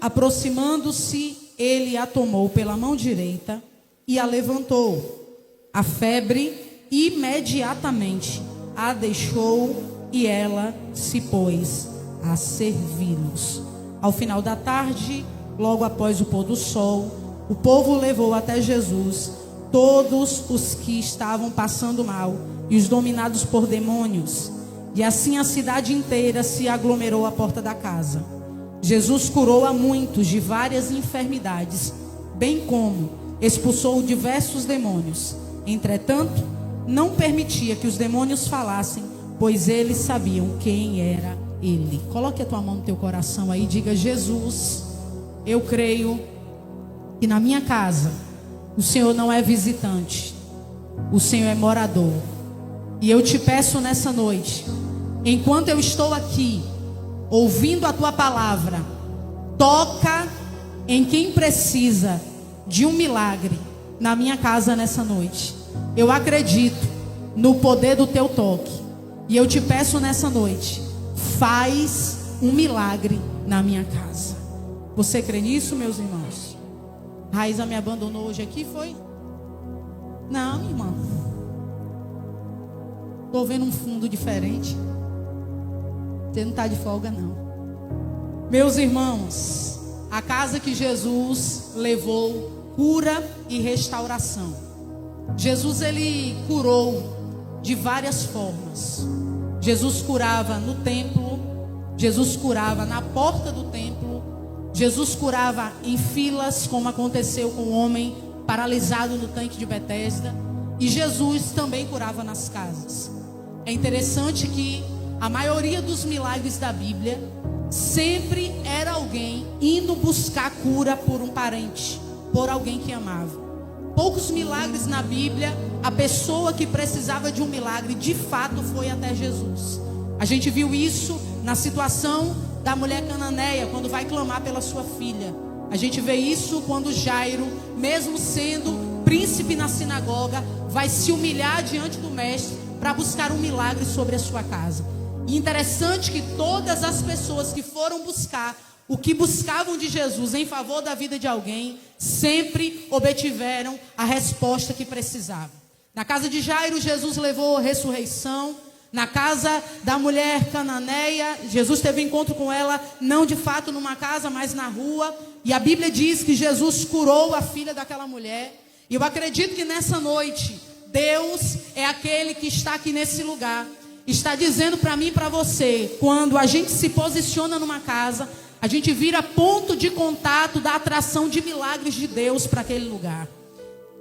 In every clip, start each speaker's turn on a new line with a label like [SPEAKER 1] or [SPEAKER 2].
[SPEAKER 1] aproximando-se, ele a tomou pela mão direita e a levantou. A febre imediatamente a deixou e ela se pôs a servi-los. Ao final da tarde, logo após o pôr do sol, o povo levou até Jesus todos os que estavam passando mal e os dominados por demônios. E assim a cidade inteira se aglomerou à porta da casa. Jesus curou a muitos de várias enfermidades, bem como expulsou diversos demônios. Entretanto, não permitia que os demônios falassem, pois eles sabiam quem era ele. Coloque a tua mão no teu coração aí e diga: Jesus, eu creio que na minha casa o Senhor não é visitante, o Senhor é morador. E eu te peço nessa noite, enquanto eu estou aqui ouvindo a tua palavra, toca em quem precisa de um milagre na minha casa nessa noite. Eu acredito no poder do teu toque. E eu te peço nessa noite, faz um milagre na minha casa. Você crê nisso, meus irmãos? Raíza me abandonou hoje aqui, foi? Não, minha irmã. Estou vendo um fundo diferente. Você não está de folga, não. Meus irmãos, a casa que Jesus levou cura e restauração. Jesus, ele curou de várias formas. Jesus curava no templo, Jesus curava na porta do templo, Jesus curava em filas, como aconteceu com o homem paralisado no tanque de Betesda, e Jesus também curava nas casas. É interessante que a maioria dos milagres da Bíblia sempre era alguém indo buscar cura por um parente, por alguém que amava. Poucos milagres na Bíblia, a pessoa que precisava de um milagre de fato foi até Jesus. A gente viu isso na situação da mulher cananeia, quando vai clamar pela sua filha. A gente vê isso quando Jairo, mesmo sendo príncipe na sinagoga, vai se humilhar diante do mestre para buscar um milagre sobre a sua casa. E interessante que todas as pessoas que foram buscar o que buscavam de Jesus em favor da vida de alguém, sempre obtiveram a resposta que precisavam. Na casa de Jairo, Jesus levou a ressurreição. Na casa da mulher cananeia, Jesus teve encontro com ela, não de fato numa casa, mas na rua. E a Bíblia diz que Jesus curou a filha daquela mulher. E eu acredito que nessa noite, Deus é aquele que está aqui nesse lugar. Está dizendo para mim e para você, quando a gente se posiciona numa casa, a gente vira ponto de contato da atração de milagres de Deus para aquele lugar.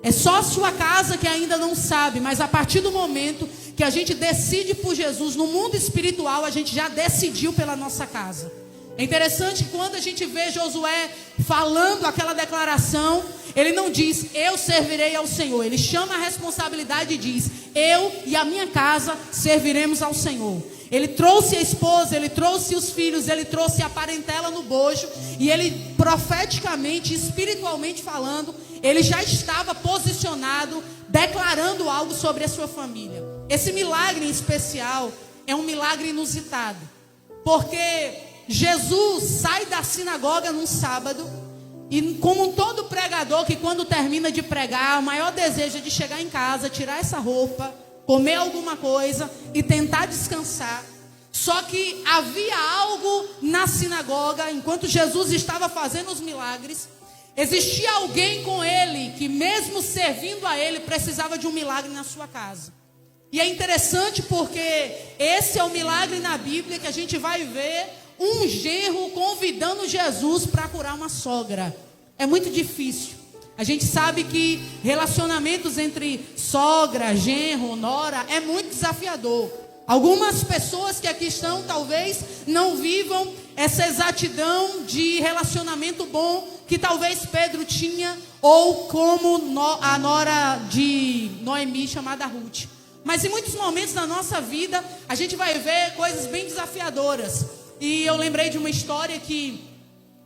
[SPEAKER 1] É só a sua casa que ainda não sabe, mas a partir do momento que a gente decide por Jesus no mundo espiritual, a gente já decidiu pela nossa casa. É interessante que quando a gente vê Josué falando aquela declaração, ele não diz, eu servirei ao Senhor. Ele chama a responsabilidade e diz, eu e a minha casa serviremos ao Senhor. Ele trouxe a esposa, ele trouxe os filhos, ele trouxe a parentela no bojo. E ele profeticamente, espiritualmente falando, ele já estava posicionado, declarando algo sobre a sua família. Esse milagre em especial é um milagre inusitado. Porque Jesus sai da sinagoga num sábado. E como todo pregador que quando termina de pregar, o maior desejo é de chegar em casa, tirar essa roupa, comer alguma coisa e tentar descansar. Só que havia algo na sinagoga, enquanto Jesus estava fazendo os milagres, existia alguém com ele, que mesmo servindo a ele, precisava de um milagre na sua casa. E é interessante porque esse é o milagre na Bíblia que a gente vai ver um genro convidando Jesus para curar uma sogra. É muito difícil. A gente sabe que relacionamentos entre sogra, genro, nora é muito desafiador. Algumas pessoas que aqui estão talvez não vivam essa exatidão de relacionamento bom que talvez Pedro tinha, ou como a nora de Noemi chamada Ruth. Mas em muitos momentos da nossa vida a gente vai ver coisas bem desafiadoras. E eu lembrei de uma história que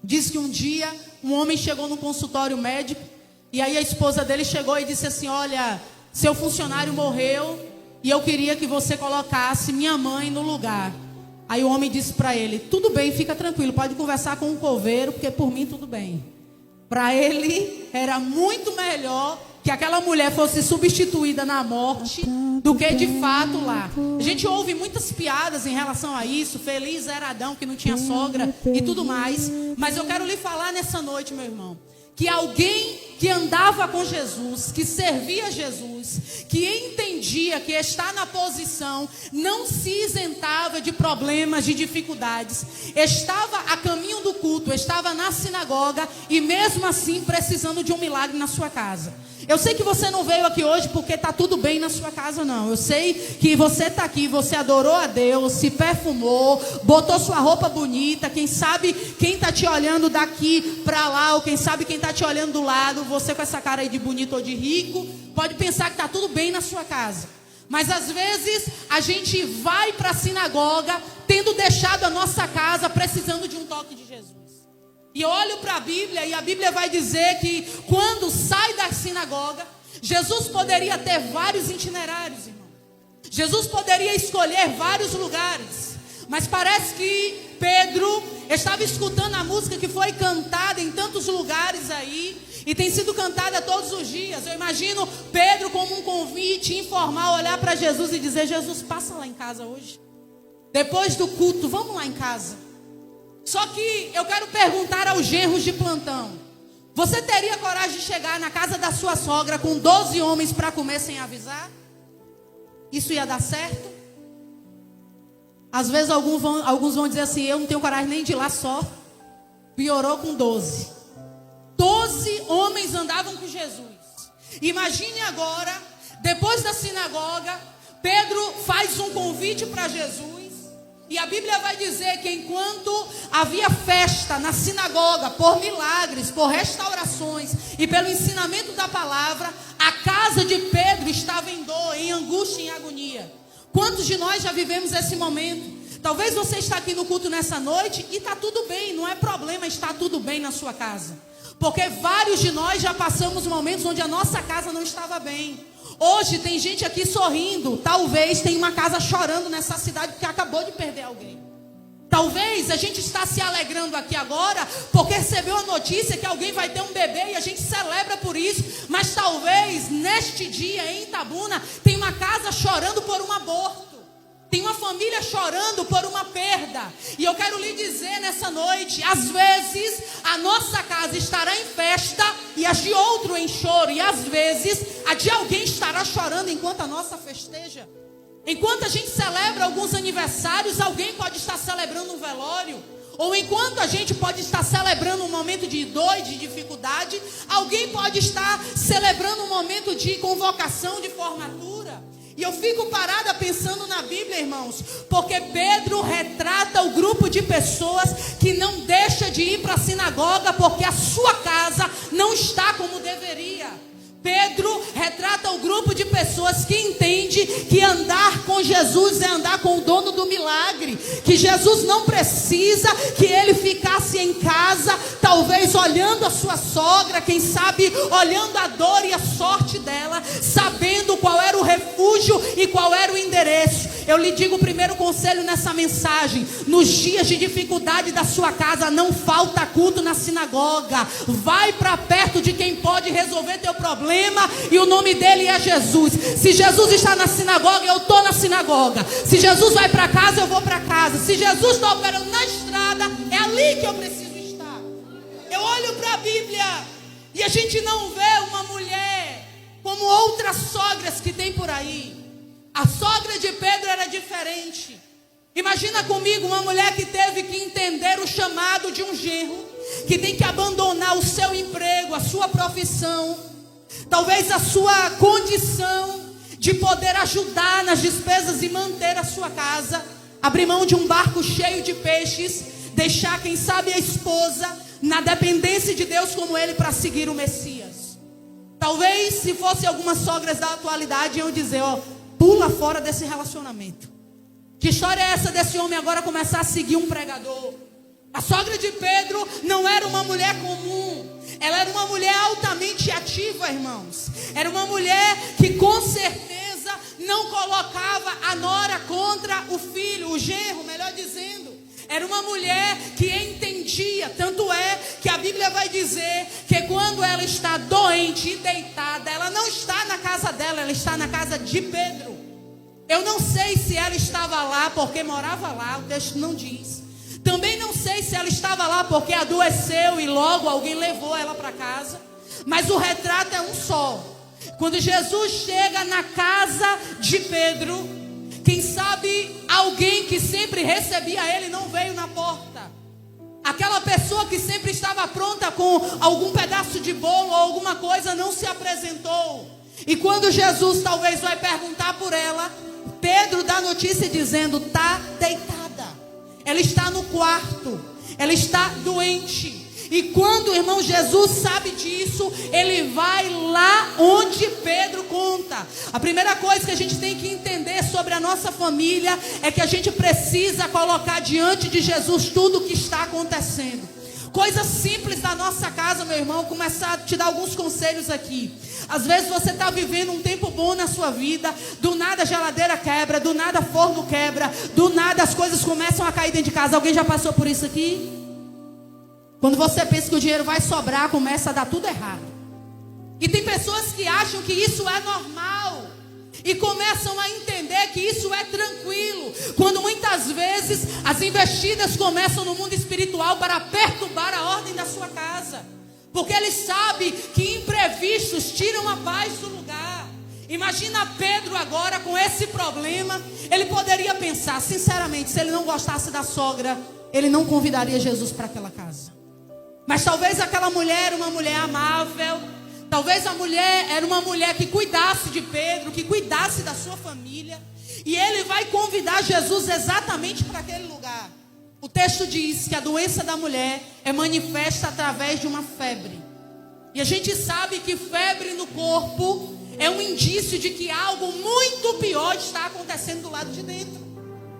[SPEAKER 1] diz que um dia um homem chegou no consultório médico. E aí a esposa dele chegou e disse assim, olha, seu funcionário morreu e eu queria que você colocasse minha mãe no lugar. Aí o homem disse para ele: tudo bem, fica tranquilo, pode conversar com o coveiro, porque por mim tudo bem. Para ele era muito melhor que aquela mulher fosse substituída na morte do que de fato lá. A gente ouve muitas piadas em relação a isso. Feliz era Adão que não tinha sogra e tudo mais. Mas eu quero lhe falar nessa noite, meu irmão, que alguém que andava com Jesus, que servia Jesus, que entendia que estar na posição não se isentava de problemas, de dificuldades, estava a caminho do culto, estava na sinagoga e mesmo assim precisando de um milagre na sua casa. Eu sei que você não veio aqui hoje porque está tudo bem na sua casa, não. Eu sei que você está aqui, você adorou a Deus, se perfumou, botou sua roupa bonita. Quem sabe quem está te olhando daqui para lá, ou quem sabe quem está te olhando do lado, você com essa cara aí de bonito ou de rico, pode pensar que está tudo bem na sua casa. Mas às vezes a gente vai para a sinagoga tendo deixado a nossa casa precisando de um toque de Jesus. E eu olho para a Bíblia e a Bíblia vai dizer que quando sai da sinagoga, Jesus poderia ter vários itinerários, irmão. Jesus poderia escolher vários lugares. Mas parece que Pedro estava escutando a música que foi cantada em tantos lugares aí, e tem sido cantada todos os dias. Eu imagino Pedro como um convite informal, olhar para Jesus e dizer: Jesus, passa lá em casa hoje. Depois do culto, vamos lá em casa. Só que eu quero perguntar aos genros de plantão: você teria coragem de chegar na casa da sua sogra com 12 homens para comer sem avisar? Isso ia dar certo? Às vezes alguns vão dizer assim: eu não tenho coragem nem de ir lá só. Piorou com 12. 12 homens andavam com Jesus. Imagine agora, depois da sinagoga, Pedro faz um convite para Jesus. E a Bíblia vai dizer que enquanto havia festa na sinagoga, por milagres, por restaurações e pelo ensinamento da palavra, a casa de Pedro estava em dor, em angústia, em agonia. Quantos de nós já vivemos esse momento? Talvez você está aqui no culto nessa noite e está tudo bem, não é problema estar tudo bem na sua casa. Porque vários de nós já passamos momentos onde a nossa casa não estava bem. Hoje tem gente aqui sorrindo, talvez tem uma casa chorando nessa cidade porque acabou de perder alguém. Talvez a gente está se alegrando aqui agora porque recebeu a notícia que alguém vai ter um bebê e a gente celebra por isso. Mas talvez neste dia em Itabuna tem uma casa chorando por um aborto. Tem uma família chorando por uma perda. E eu quero lhe dizer nessa noite: às vezes a nossa casa estará em festa e a de outro em choro. E às vezes a de alguém estará chorando enquanto a nossa festeja. Enquanto a gente celebra alguns aniversários, alguém pode estar celebrando um velório. Ou enquanto a gente pode estar celebrando um momento de dor e de dificuldade, alguém pode estar celebrando um momento de convocação, de formatura. E eu fico parada pensando na Bíblia, irmãos, porque Pedro retrata o grupo de pessoas que não deixa de ir para a sinagoga porque a sua casa não está como deveria. Pedro retrata o grupo de pessoas que entende que andar com Jesus é andar com o dono do milagre, que Jesus não precisa que ele ficasse em casa, talvez olhando a sua sogra, quem sabe olhando a dor e a sorte dela, sabendo qual era o refúgio e qual era o endereço. Eu lhe digo o primeiro conselho nessa mensagem: nos dias de dificuldade da sua casa, não falta culto na sinagoga. Vai para perto de quem pode resolver teu problema, e o nome dele é Jesus. Se Jesus está na sinagoga, eu estou na sinagoga. Se Jesus vai para casa, eu vou para casa. Se Jesus está operando na estrada, é ali que eu preciso estar. Eu olho para a Bíblia e a gente não vê uma mulher como outras sogras que tem por aí. A sogra de Pedro era diferente. Imagina comigo uma mulher que teve que entender o chamado de um genro, que tem que abandonar o seu emprego, a sua profissão, talvez a sua condição de poder ajudar nas despesas e manter a sua casa, abrir mão de um barco cheio de peixes, deixar, quem sabe, a esposa na dependência de Deus como ele para seguir o Messias. Talvez se fosse algumas sogras da atualidade iam dizer: ó, pula fora desse relacionamento. Que história é essa desse homem agora começar a seguir um pregador? A sogra de Pedro não era uma mulher comum. Ela era uma mulher altamente ativa, irmãos. Era uma mulher que com certeza não colocava a nora contra o filho, o genro, melhor dizendo. Era uma mulher que entendia, tanto é que a Bíblia vai dizer que quando ela está doente e deitada, ela não está na casa dela, ela está na casa de Pedro. Eu não sei se ela estava lá porque morava lá, o texto não diz. Também não sei se ela estava lá porque adoeceu e logo alguém levou ela para casa. Mas o retrato é um só. Quando Jesus chega na casa de Pedro, quem sabe alguém que sempre recebia ele não veio na porta. Aquela pessoa que sempre estava pronta com algum pedaço de bolo ou alguma coisa não se apresentou. E quando Jesus talvez vai perguntar por ela, Pedro dá notícia dizendo: está deitada. Ela está no quarto. Ela está doente. E quando o irmão Jesus sabe disso, ele vai lá onde Pedro conta. A primeira coisa que a gente tem que entender sobre a nossa família é que a gente precisa colocar diante de Jesus tudo o que está acontecendo. Coisas simples da nossa casa, meu irmão, começar a te dar alguns conselhos aqui. Às vezes você está vivendo um tempo bom na sua vida, do nada a geladeira quebra, do nada forno quebra, do nada as coisas começam a cair dentro de casa. Alguém já passou por isso aqui? Quando você pensa que o dinheiro vai sobrar, começa a dar tudo errado. E tem pessoas que acham que isso é normal e começam a entender que isso é tranquilo, quando muitas vezes as investidas começam no mundo espiritual para perturbar a ordem da sua casa, porque ele sabe que imprevistos tiram a paz do lugar. Imagina Pedro agora com esse problema. Ele poderia pensar, sinceramente, se ele não gostasse da sogra, ele não convidaria Jesus para aquela casa. Mas talvez aquela mulher era uma mulher amável. Talvez a mulher era uma mulher que cuidasse de Pedro, que cuidasse da sua família. E ele vai convidar Jesus exatamente para aquele lugar. O texto diz que a doença da mulher é manifesta através de uma febre. E a gente sabe que febre no corpo é um indício de que algo muito pior está acontecendo do lado de dentro.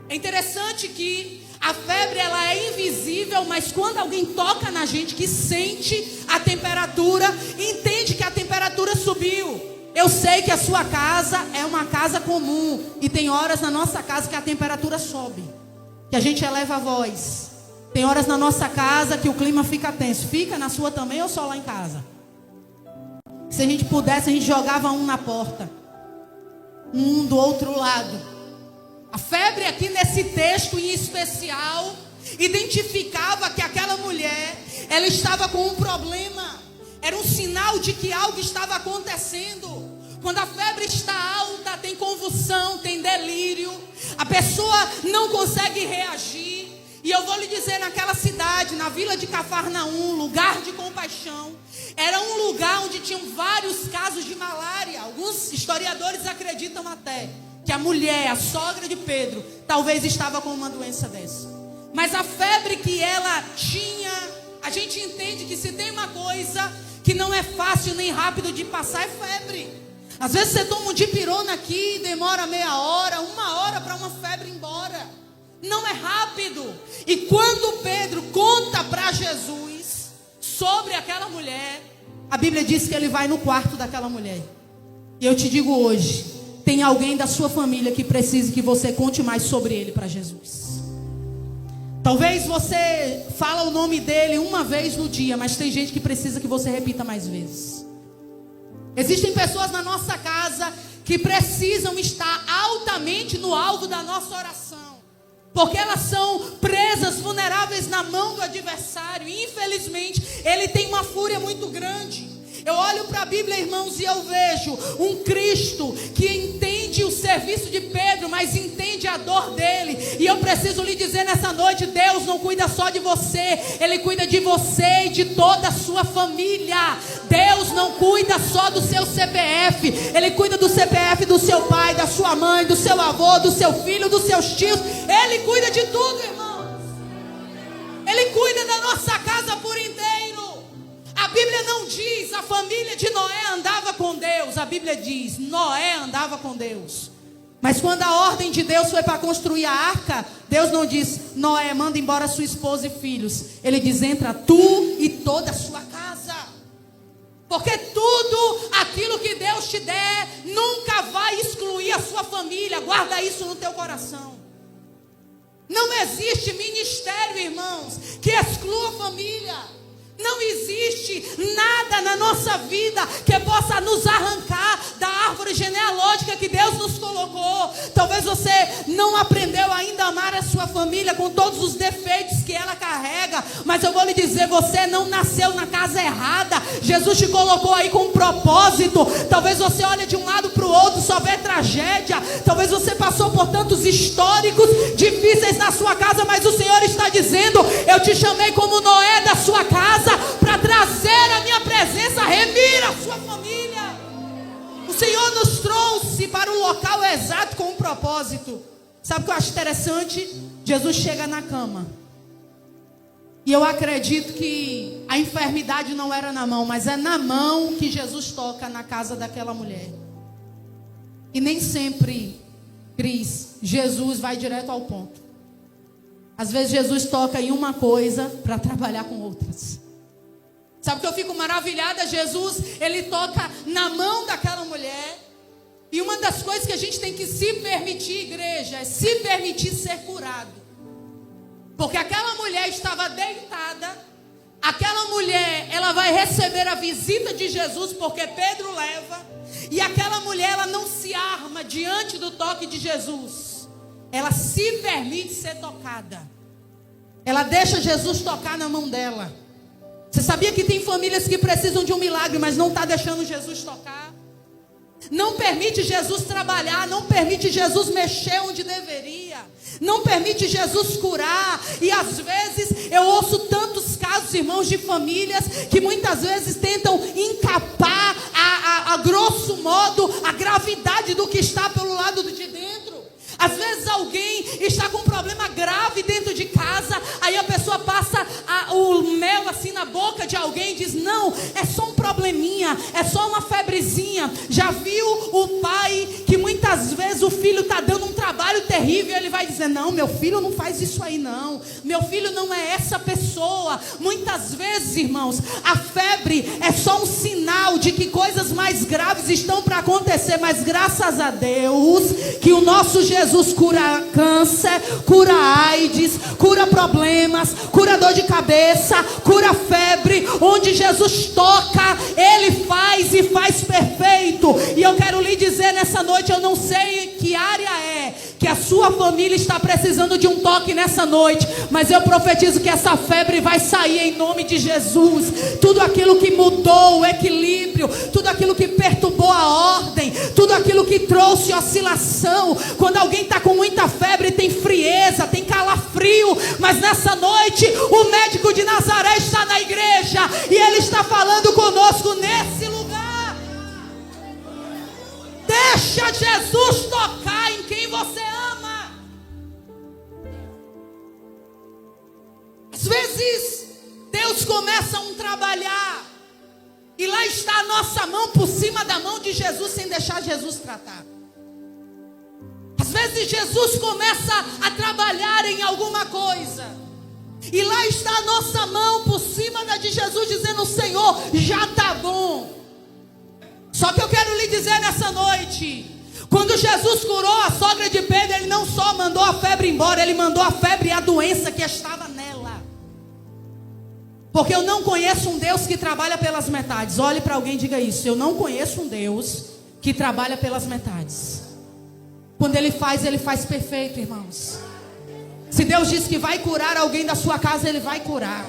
[SPEAKER 1] É interessante que a febre, ela é invisível, mas quando alguém toca na gente, que sente a temperatura, entende que a temperatura subiu. Eu sei que a sua casa é uma casa comum, e tem horas na nossa casa que a temperatura sobe, que a gente eleva a voz. Tem horas na nossa casa que o clima fica tenso. Fica na sua também ou só lá em casa? Se a gente pudesse, a gente jogava um na porta, um do outro lado. A febre aqui nesse texto em especial identificava que aquela mulher, ela estava com um problema. Era um sinal de que algo estava acontecendo. Quando a febre está alta, tem convulsão, tem delírio, a pessoa não consegue reagir. E eu vou lhe dizer, naquela cidade, na vila de Cafarnaum, lugar de compaixão, era um lugar onde tinham vários casos de malária. Alguns historiadores acreditam até que a mulher, a sogra de Pedro, talvez estava com uma doença dessa. Mas a febre que ela tinha, a gente entende que se tem uma coisa que não é fácil nem rápido de passar, é febre. Às vezes você toma um dipirona aqui, demora meia hora, uma hora para uma febre ir embora. Não é rápido. E quando Pedro conta para Jesus sobre aquela mulher, a Bíblia diz que ele vai no quarto daquela mulher. E eu te digo hoje, tem alguém da sua família que precise que você conte mais sobre ele para Jesus. Talvez você fala o nome dele uma vez no dia, mas tem gente que precisa que você repita mais vezes. Existem pessoas na nossa casa que precisam estar altamente no alvo da nossa oração, porque elas são presas, vulneráveis na mão do adversário. E infelizmente ele tem uma fúria muito grande. Eu olho para a Bíblia, irmãos, e eu vejo um Cristo que entende o serviço de Pedro, mas entende a dor dele. E eu preciso lhe dizer nessa noite, Deus não cuida só de você, Ele cuida de você e de toda a sua família. Deus não cuida só do seu CPF, Ele cuida do CPF do seu pai, da sua mãe, do seu avô, do seu filho, dos seus tios. Ele cuida de tudo, irmãos. Ele cuida da nossa casa por inteiro. A Bíblia não diz a família de Noé andava com Deus. A Bíblia diz Noé andava com Deus. Mas quando a ordem de Deus foi para construir a arca, Deus não diz Noé, manda embora sua esposa e filhos. Ele diz, entra tu e toda a sua casa. Porque tudo aquilo que Deus te der nunca vai excluir a sua sua família. Guarda isso no teu coração. Não existe ministério, irmãos, que exclua a família. Não existe nada na nossa vida que possa nos arrancar da árvore genealógica que Deus nos colocou. Talvez você não aprendeu ainda a amar a sua família com todos os defeitos que ela carrega. Mas eu vou lhe dizer, você não nasceu na casa errada. Jesus te colocou aí com um propósito. Talvez você olhe de um lado para o outro, só vê tragédia. Talvez você passou por tantos históricos difíceis na sua casa, mas o Senhor está dizendo, eu te chamei como Noé da sua casa, para trazer a minha presença. Revira a sua família. O Senhor nos trouxe para o local exato com um propósito. Sabe o que eu acho interessante? Jesus chega na cama, e eu acredito que a enfermidade não era na mão, mas é na mão que Jesus toca na casa daquela mulher. E nem sempre, Cris, Jesus vai direto ao ponto. Às vezes Jesus toca em uma coisa para trabalhar com outras. Sabe que eu fico maravilhada? Jesus, ele toca na mão daquela mulher. E uma das coisas que a gente tem que se permitir, igreja, é se permitir ser curado. Porque aquela mulher estava deitada. Aquela mulher, ela vai receber a visita de Jesus, porque Pedro leva. E aquela mulher, ela não se arma diante do toque de Jesus. Ela se permite ser tocada. Ela deixa Jesus tocar na mão dela. Você sabia que tem famílias que precisam de um milagre, mas não está deixando Jesus tocar? Não permite Jesus trabalhar, não permite Jesus mexer onde deveria, não permite Jesus curar. E às vezes eu ouço tantos casos, irmãos, de famílias que muitas vezes tentam encapar a grosso modo a gravidade do que está pelo lado de dentro. Às vezes alguém está com um problema grave dentro de casa, aí a pessoa passa o mel assim na boca de alguém e diz, não, é só um probleminha, é só uma febrezinha. Já viu o pai que muitas vezes o filho está dando um trabalho terrível, ele vai dizer, não, meu filho não faz isso aí não, meu filho não é essa pessoa. Muitas vezes, irmãos, a febre é só um sinal de que coisas mais graves estão para acontecer, mas graças a Deus que o nosso Jesus cura câncer, cura AIDS, cura problemas, cura dor de cabeça, cura febre. Onde Jesus toca, Ele faz e faz perfeito. E eu quero lhe dizer nessa noite, eu não sei que área é que a sua família está precisando de um toque nessa noite, mas eu profetizo que essa febre vai sair em nome de Jesus. Tudo aquilo que mudou o equilíbrio, tudo aquilo que perturbou a ordem, tudo aquilo que trouxe oscilação. Quando alguém está com muita febre, tem frieza, tem calafrio, mas nessa noite o médico de Nazaré está na igreja e ele está falando conosco nesse lugar. Deixa Jesus tocar em quem você ama. Às vezes Deus começa um trabalhar e lá está a nossa mão por cima da mão de Jesus, sem deixar Jesus tratar. Às vezes Jesus começa a trabalhar em alguma coisa e lá está a nossa mão por cima da de Jesus, dizendo, Senhor, já está bom. Só que eu quero lhe dizer nessa noite, quando Jesus curou a sogra de Pedro, Ele não só mandou a febre embora, Ele mandou a febre e a doença que estava nela. Porque eu não conheço um Deus que trabalha pelas metades. Olhe para alguém e diga isso, eu não conheço um Deus que trabalha pelas metades. Quando Ele faz perfeito, irmãos. Se Deus diz que vai curar alguém da sua casa, Ele vai curar.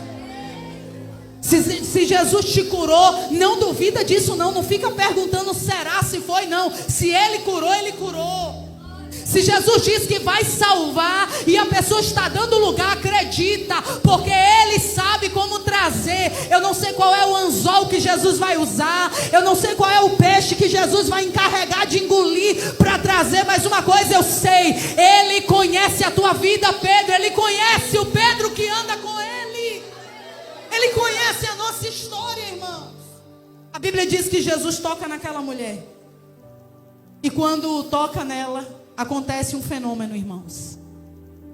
[SPEAKER 1] Se Jesus te curou, não duvida disso não. Não fica perguntando será, se foi, não. Se Ele curou, Ele curou. Se Jesus diz que vai salvar e a pessoa está dando lugar, acredita, porque Ele sabe como trazer. Eu não sei qual é o anzol que Jesus vai usar, eu não sei qual é o peixe que Jesus vai encarregar de engolir para trazer, mas uma coisa eu sei, Ele conhece a tua vida, Pedro. Ele conhece o Pedro que anda com Ele. Ele conhece a nossa história, irmãos. A Bíblia diz que Jesus toca naquela mulher, e quando toca nela, acontece um fenômeno, irmãos.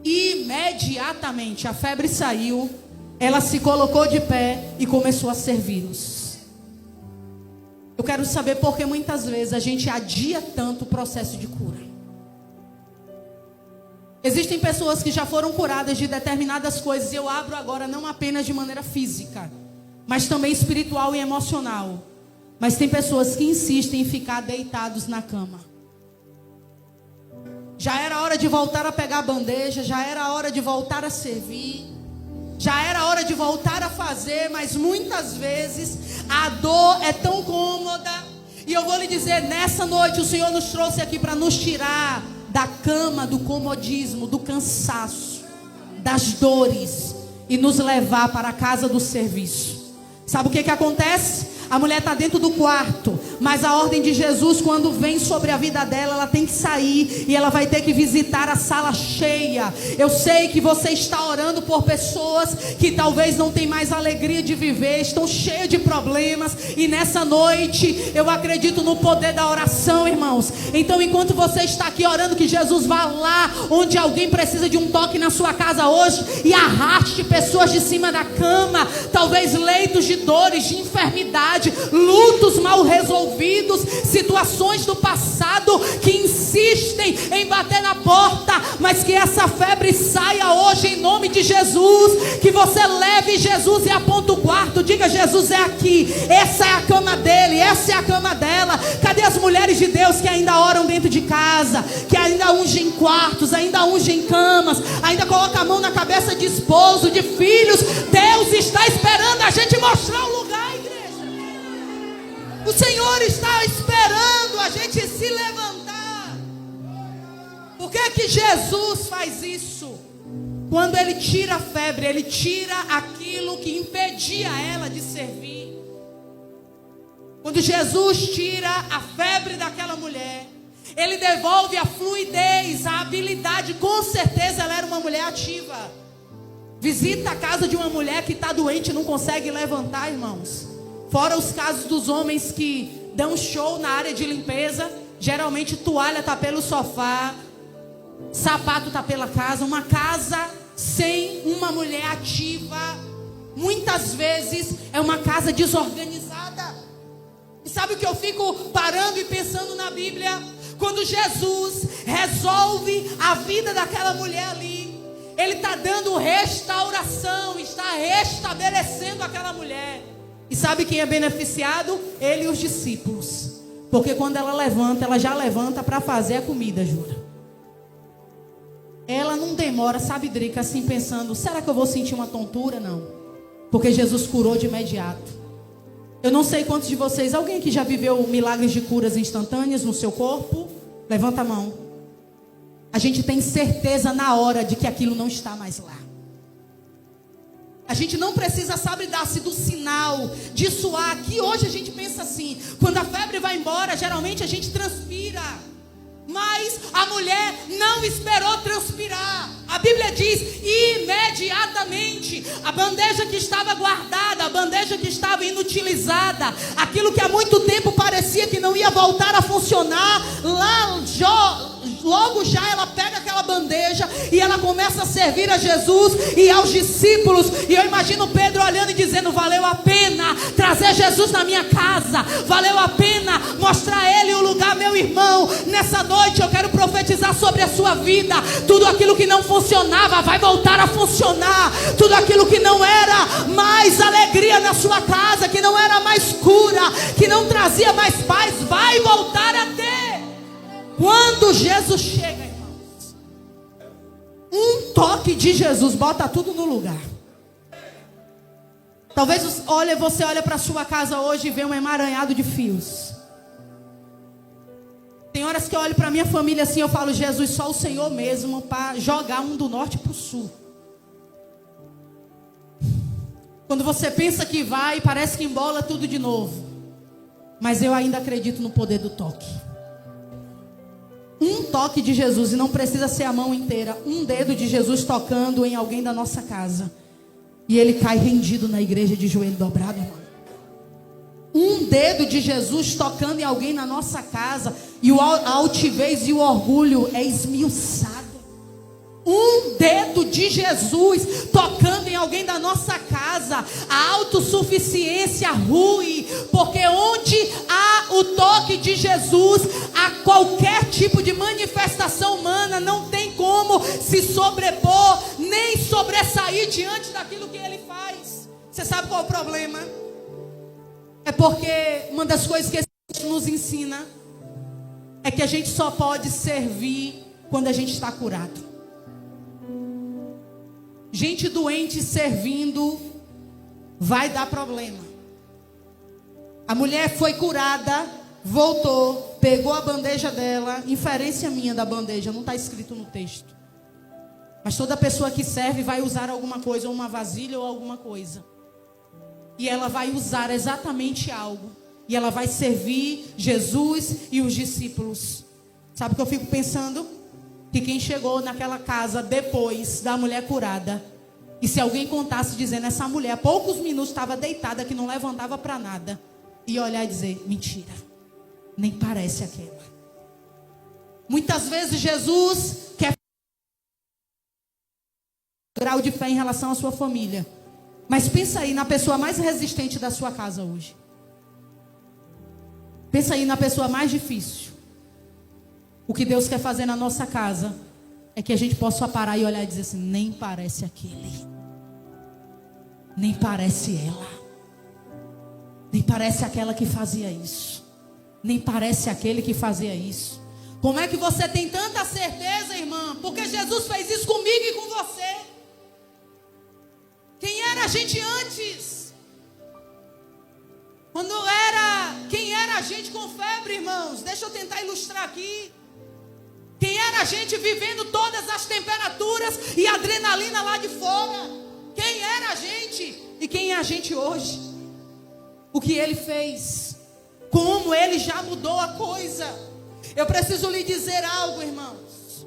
[SPEAKER 1] Imediatamente a febre saiu, ela se colocou de pé e começou a servi-los. Eu quero saber por que muitas vezes a gente adia tanto o processo de cura. Existem pessoas que já foram curadas de determinadas coisas. E eu abro agora não apenas de maneira física, mas também espiritual e emocional. Mas tem pessoas que insistem em ficar deitados na cama. Já era hora de voltar a pegar a bandeja, já era hora de voltar a servir, já era hora de voltar a fazer, mas muitas vezes a dor é tão cômoda. E eu vou lhe dizer, nessa noite o Senhor nos trouxe aqui para nos tirar da cama, do comodismo, do cansaço, das dores, e nos levar para a casa do serviço. Sabe o que acontece? A mulher está dentro do quarto, mas a ordem de Jesus, quando vem sobre a vida dela, ela tem que sair e ela vai ter que visitar a sala cheia. Eu sei que você está orando por pessoas que talvez não tenham mais alegria de viver, estão cheias de problemas, e nessa noite eu acredito no poder da oração, irmãos. Então, enquanto você está aqui orando, que Jesus vá lá onde alguém precisa de um toque na sua casa hoje e arraste pessoas de cima da cama, talvez leitos de dores, de enfermidade, lutos mal resolvidos, situações do passado que insistem em bater na porta, mas que essa febre saia hoje em nome de Jesus. Que você leve Jesus e aponta o quarto, diga: Jesus é aqui, essa é a cama dele, essa é a cama dela. Cadê as mulheres de Deus que ainda oram dentro de casa, que ainda ungem quartos, ainda ungem camas, ainda colocam a mão na cabeça de esposo, de filhos? Deus está esperando a gente mostrar o lugar, igreja. O Senhor está esperando a gente se levantar. Por que que Jesus faz isso? Quando Ele tira a febre, Ele tira aquilo que impedia ela de servir. Quando Jesus tira a febre daquela mulher, Ele devolve a fluidez, a habilidade. Com certeza ela era uma mulher ativa. Visita a casa de uma mulher que está doente e não consegue levantar, irmãos. Fora os casos dos homens que dão show na área de limpeza. Geralmente toalha está pelo sofá, sapato está pela casa. Uma casa sem uma mulher ativa, muitas vezes é uma casa desorganizada. E sabe o que eu fico parando e pensando na Bíblia? Quando Jesus resolve a vida daquela mulher ali, Ele está dando restauração, está restabelecendo aquela mulher. E sabe quem é beneficiado? Ele e os discípulos. Porque quando ela levanta, ela já levanta para fazer a comida, jura. Ela não demora, sabe, Drica, assim pensando: será que eu vou sentir uma tontura? Não. Porque Jesus curou de imediato. Eu não sei quantos de vocês, alguém que já viveu milagres de curas instantâneas no seu corpo? Levanta a mão. A gente tem certeza na hora de que aquilo não está mais lá. A gente não precisa, sabe, dar-se do sinal, de suar. Que hoje a gente pensa assim: quando a febre vai embora, geralmente a gente transpira. Mas a mulher não esperou transpirar. A Bíblia diz: imediatamente, a bandeja que estava guardada, a bandeja que estava inutilizada, aquilo que há muito tempo parecia que não ia voltar a funcionar, logo já ela pega aquela bandeja e ela começa a servir a Jesus e aos discípulos. E eu imagino Pedro olhando e dizendo: valeu a pena trazer Jesus na minha casa, valeu a pena mostrar a Ele o lugar. Meu irmão, nessa noite eu quero profetizar sobre a sua vida: tudo aquilo que não funcionava vai voltar a funcionar. Tudo aquilo que não era mais alegria na sua casa, que não era mais cura, que não trazia mais paz, vai voltar a ter. Quando Jesus chega, irmãos, um toque de Jesus bota tudo no lugar. Talvez você olha para a sua casa hoje e vê um emaranhado de fios. Tem horas que eu olho para a minha família assim, eu falo: Jesus, só o Senhor mesmo para jogar um do norte para o sul. Quando você pensa que vai, parece que embola tudo de novo. Mas eu ainda acredito no poder do toque. Um toque de Jesus, e não precisa ser a mão inteira, um dedo de Jesus tocando em alguém da nossa casa, e ele cai rendido na igreja de joelho dobrado, irmão. Um dedo de Jesus tocando em alguém na nossa casa, e a altivez e o orgulho é esmiuçado. Um dedo de Jesus tocando em alguém da nossa casa, a autossuficiência rui. Porque onde há o toque de Jesus, a qualquer tipo de manifestação humana não tem como como se sobrepor, nem sobressair diante daquilo que Ele faz. Você sabe qual é o problema? É porque uma das coisas que esse texto nos ensina é que a gente só pode servir quando a gente está curado. Gente doente servindo vai dar problema. A mulher foi curada, voltou, pegou a bandeja dela. Inferência minha da bandeja, não está escrito no texto. Mas toda pessoa que serve vai usar alguma coisa, ou uma vasilha ou alguma coisa. E ela vai usar exatamente algo. E ela vai servir Jesus e os discípulos. Sabe o que eu fico pensando? Que quem chegou naquela casa depois da mulher curada, e se alguém contasse dizendo, essa mulher há poucos minutos estava deitada, que não levantava para nada, e olhar e dizer, mentira, nem parece aquela. Muitas vezes Jesus quer grau de fé em relação à sua família, mas pensa aí na pessoa mais resistente da sua casa hoje. Pensa aí na pessoa mais difícil. O que Deus quer fazer na nossa casa é que a gente possa parar e olhar e dizer assim, nem parece aquele, nem parece ela, nem parece aquela que fazia isso, nem parece aquele que fazia isso. Como é que você tem tanta certeza, irmã? Porque Jesus fez isso comigo e com você. Quem era a gente antes? Quem era a gente com febre, irmãos? Deixa eu tentar ilustrar aqui. Quem era a gente vivendo todas as temperaturas e adrenalina lá de fora? Quem era a gente? E quem é a gente hoje? O que Ele fez? Como Ele já mudou a coisa? Eu preciso lhe dizer algo, irmãos.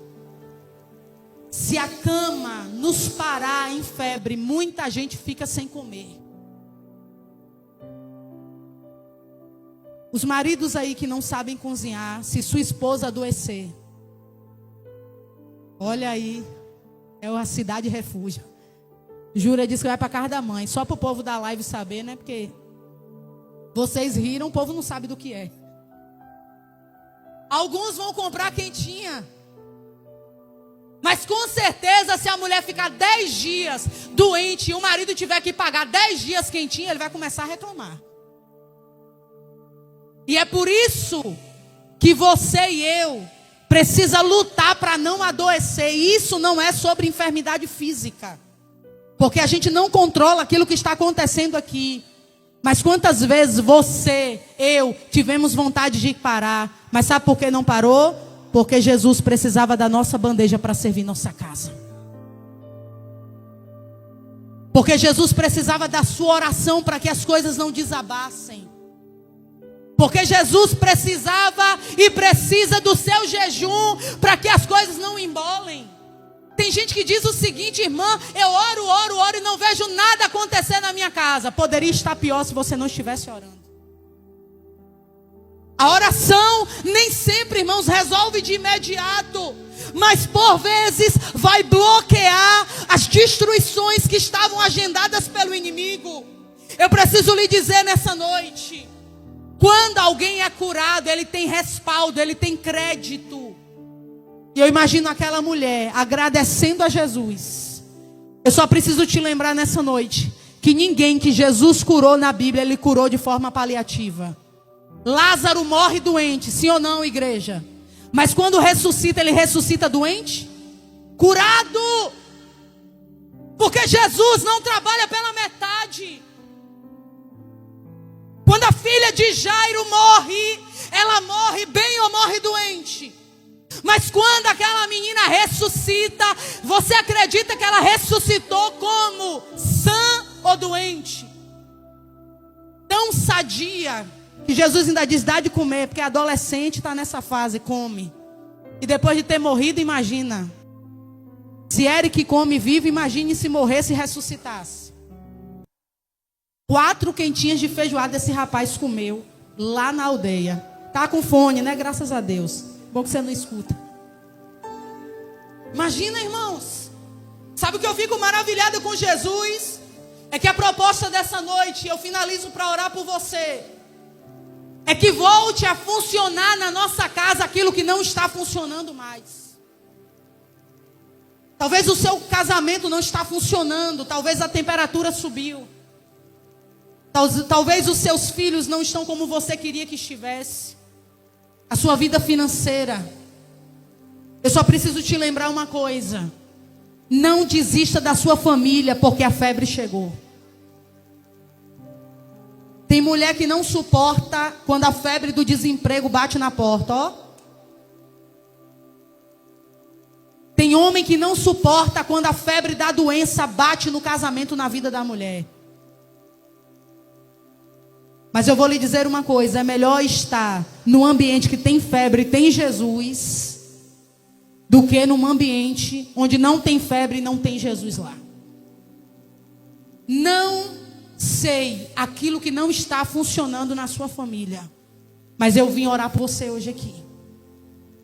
[SPEAKER 1] Se a cama nos parar em febre, muita gente fica sem comer. Os maridos aí que não sabem cozinhar, se sua esposa adoecer, olha aí, é a cidade refúgio. Jura disse que vai para casa da mãe, só para o povo da live saber, né? Porque vocês riram, o povo não sabe do que é. Alguns vão comprar quentinha. Mas com certeza, se a mulher ficar 10 dias doente e o marido tiver que pagar 10 dias quentinha, ele vai começar a reclamar. E é por isso que você e eu precisa lutar para não adoecer. E isso não é sobre enfermidade física. Porque a gente não controla aquilo que está acontecendo aqui. Mas quantas vezes você, eu, tivemos vontade de parar. Mas sabe por que não parou? Porque Jesus precisava da nossa bandeja para servir nossa casa. Porque Jesus precisava da sua oração para que as coisas não desabassem. Porque Jesus precisava e precisa do seu jejum para que as coisas não embolem. Tem gente que diz o seguinte, irmã, eu oro e não vejo nada acontecer na minha casa. Poderia estar pior se você não estivesse orando. A oração nem sempre, irmãos, resolve de imediato. Mas por vezes vai bloquear as destruições que estavam agendadas pelo inimigo. Eu preciso lhe dizer nessa noite. Quando alguém é curado, ele tem respaldo, ele tem crédito. E eu imagino aquela mulher agradecendo a Jesus. Eu só preciso te lembrar nessa noite que ninguém que Jesus curou na Bíblia, ele curou de forma paliativa. Lázaro morre doente, sim ou não, igreja? Mas quando ressuscita, ele ressuscita doente? Curado! Porque Jesus não trabalha pela metade. Quando a filha de Jairo morre, ela morre bem ou morre doente. Mas quando aquela menina ressuscita, você acredita que ela ressuscitou como? Sã ou doente? Tão sadia, que Jesus ainda diz, dá de comer, porque adolescente está nessa fase, come. E depois de ter morrido, imagina. Se Eric come vivo, imagine se morresse e ressuscitasse. 4 quentinhas de feijoada esse rapaz comeu lá na aldeia. Tá com fone, né? Graças a Deus. Bom que você não escuta. Imagina, irmãos. Sabe o que eu fico maravilhada com Jesus? É que a proposta dessa noite, eu finalizo para orar por você, é que volte a funcionar na nossa casa aquilo que não está funcionando mais. Talvez o seu casamento não está funcionando. Talvez a temperatura subiu. Talvez os seus filhos não estão como você queria que estivesse. A sua vida financeira. Eu só preciso te lembrar uma coisa. Não desista da sua família porque a febre chegou. Tem mulher que não suporta quando a febre do desemprego bate na porta, ó. Tem homem que não suporta quando a febre da doença bate no casamento, na vida da mulher. Mas eu vou lhe dizer uma coisa, é melhor estar num ambiente que tem febre e tem Jesus, do que num ambiente onde não tem febre e não tem Jesus lá. Não sei aquilo que não está funcionando na sua família, mas eu vim orar por você hoje aqui.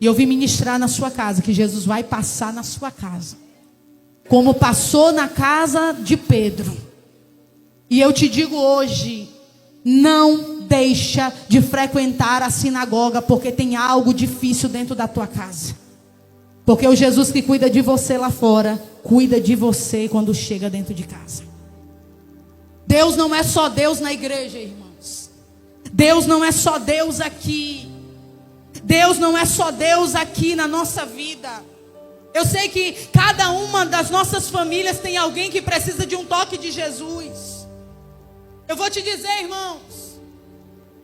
[SPEAKER 1] E eu vim ministrar na sua casa, que Jesus vai passar na sua casa, como passou na casa de Pedro. E eu te digo hoje, não deixa de frequentar a sinagoga, porque tem algo difícil dentro da tua casa. Porque o Jesus que cuida de você lá fora, cuida de você quando chega dentro de casa. Deus não é só Deus na igreja, irmãos. Deus não é só Deus aqui. Deus não é só Deus aqui na nossa vida. Eu sei que cada uma das nossas famílias tem alguém que precisa de um toque de Jesus. Eu vou te dizer, irmãos,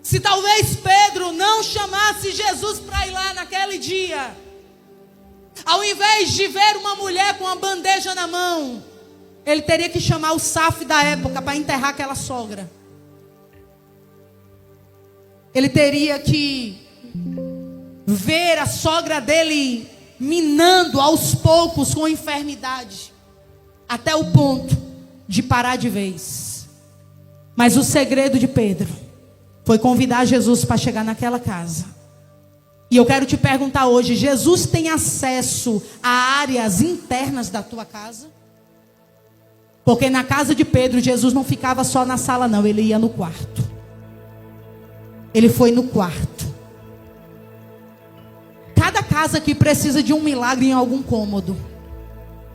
[SPEAKER 1] se talvez Pedro não chamasse Jesus para ir lá naquele dia, ao invés de ver uma mulher com uma bandeja na mão, ele teria que chamar o SAF da época para enterrar aquela sogra. Ele teria que ver a sogra dele minando aos poucos com enfermidade, até o ponto de parar de vez. Mas o segredo de Pedro foi convidar Jesus para chegar naquela casa. E eu quero te perguntar hoje, Jesus tem acesso a áreas internas da tua casa? Porque na casa de Pedro, Jesus não ficava só na sala não, ele ia no quarto. Ele foi no quarto. Cada casa que precisa de um milagre em algum cômodo.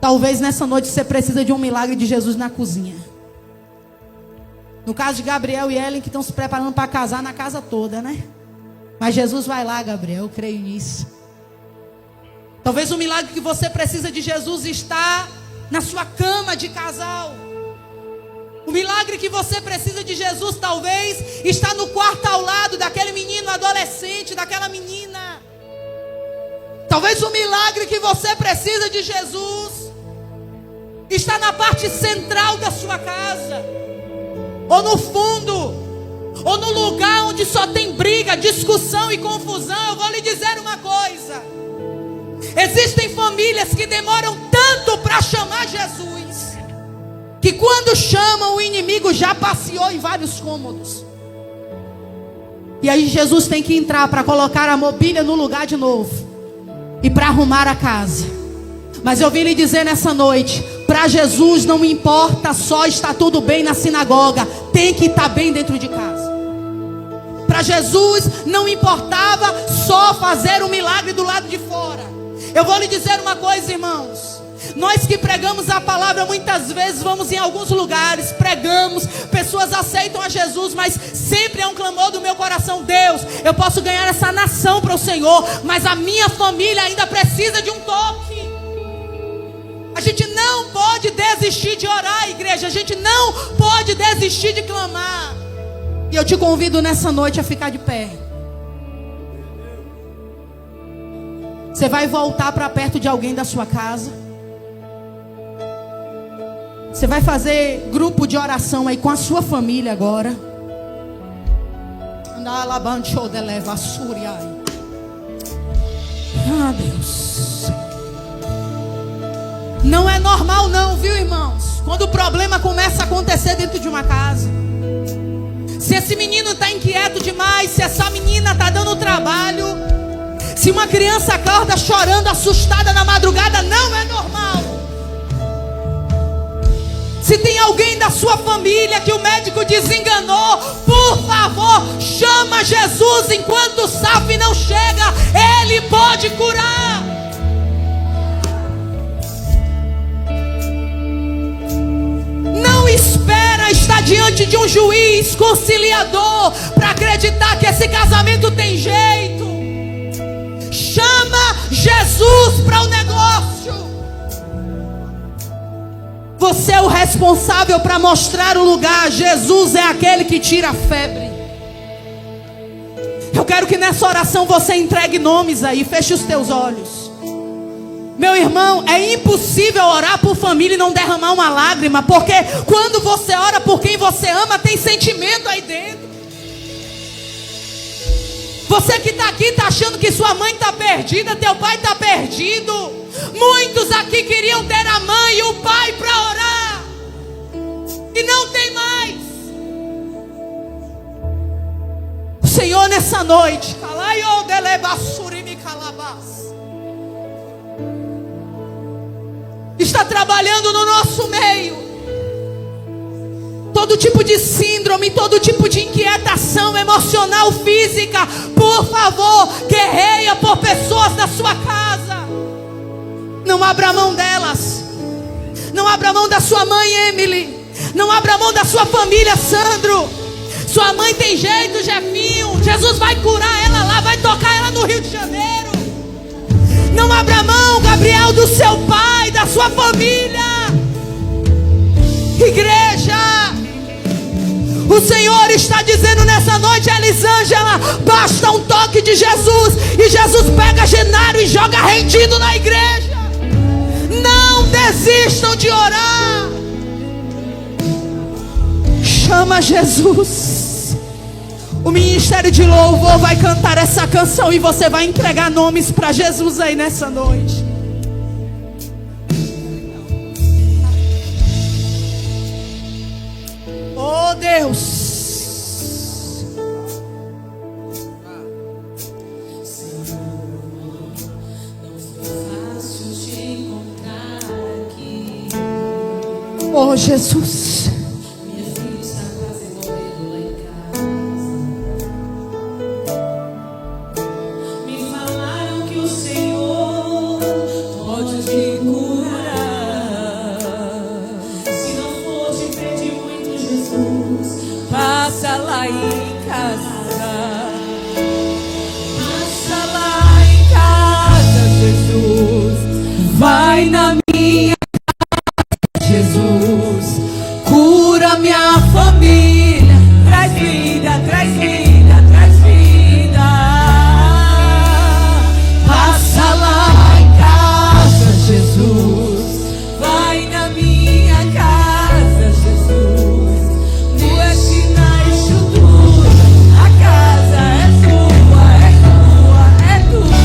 [SPEAKER 1] Talvez nessa noite você precisa de um milagre de Jesus na cozinha. No caso de Gabriel e Ellen, que estão se preparando para casar na casa toda, né? Mas Jesus vai lá, Gabriel, eu creio nisso. Talvez o milagre que você precisa de Jesus está na sua cama de casal. O milagre que você precisa de Jesus talvez está no quarto ao lado daquele menino adolescente, daquela menina. Talvez o milagre que você precisa de Jesus está na parte central da sua casa, ou no fundo, ou no lugar onde só tem briga, discussão e confusão. Eu vou lhe dizer uma coisa: existem famílias que demoram tanto para chamar Jesus, que quando chamam, o inimigo já passeou em vários cômodos. E aí Jesus tem que entrar para colocar a mobília no lugar de novo e para arrumar a casa. Mas eu vim lhe dizer nessa noite, para Jesus não importa só estar tudo bem na sinagoga, tem que estar bem dentro de casa. Para Jesus não importava só fazer o milagre do lado de fora. Eu vou lhe dizer uma coisa, irmãos. Nós que pregamos a palavra, muitas vezes vamos em alguns lugares, pregamos, pessoas aceitam a Jesus, mas sempre é um clamor do meu coração: Deus, eu posso ganhar essa nação para o Senhor, mas a minha família ainda precisa de um toque. A gente não pode desistir de orar, igreja. A gente não pode desistir de clamar. E eu te convido nessa noite a ficar de pé. Você vai voltar para perto de alguém da sua casa. Você vai fazer grupo de oração aí com a sua família agora. Ah, Deus. Não é normal não, viu, irmãos? Quando o problema começa a acontecer dentro de uma casa. Se esse menino está inquieto demais, se essa menina está dando trabalho, se uma criança acorda chorando, assustada na madrugada, não é normal. Se tem alguém da sua família que o médico desenganou, por favor, chama Jesus enquanto o SAF não chega. Ele pode curar. espera estar diante de um juiz conciliador para acreditar que esse casamento tem jeito. Chama Jesus para o negócio. Você é o responsável para mostrar o lugar. Jesus é aquele que tira a febre. Eu quero que nessa oração você entregue nomes aí. Feche os teus olhos. Meu irmão, é impossível orar por família e não derramar uma lágrima. Porque quando você ora por quem você ama, tem sentimento aí dentro. Você que está aqui está achando que sua mãe está perdida, teu pai está perdido. Muitos aqui queriam ter a mãe e o pai para orar e não tem mais. O Senhor nessa noite está trabalhando no nosso meio. Todo tipo de síndrome, todo tipo de inquietação emocional, física, por favor, guerreia por pessoas da sua casa. Não abra mão delas. Não abra mão da sua mãe, Emily. Não abra mão da sua família, Sandro. Sua mãe tem jeito, Jefinho. Jesus vai curar ela lá, vai tocar ela no Rio de Janeiro. Não abra mão, Gabriel, do seu pai, da sua família. Igreja, o Senhor está dizendo nessa noite, Elisângela, basta um toque de Jesus e Jesus pega Genário e joga rendido na igreja. Não desistam de orar. Chama Jesus. O ministério de louvor vai cantar essa canção e você vai entregar nomes para Jesus aí nessa noite. Oh Deus. Oh Jesus.
[SPEAKER 2] Minha filha está quase morrendo lá em casa. Me falaram que o Senhor pode te curar. Se não for te pedir muito, Jesus, passa lá em casa. Passa lá em casa, Jesus. Vai na minha Jesus, cura minha família, traz vida, traz vida, traz vida. Passa lá em casa, Jesus, vai na minha casa, Jesus. Tu és que na estrutura, a casa é tua, é tua, é tua.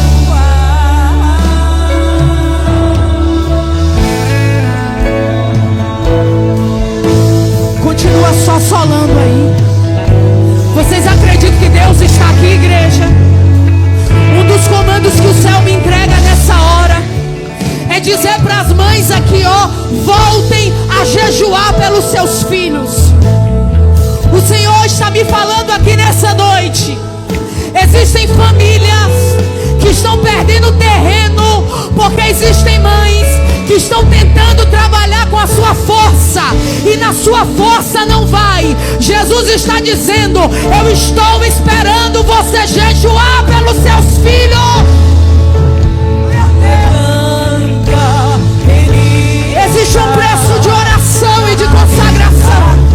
[SPEAKER 1] Continua só solando aí. Vocês acreditam que Deus está aqui, igreja? Um dos comandos que o céu me entrega nessa hora é dizer para as mães aqui, ó, voltem a jejuar pelos seus filhos. O Senhor está me falando aqui nessa noite. Existem famílias que estão perdendo terreno porque existem mães que estão tentando trabalhar com a sua força e na sua força não vai. Jesus está dizendo: eu estou esperando você jejuar pelos seus filhos. Existe um preço de oração e de consagração.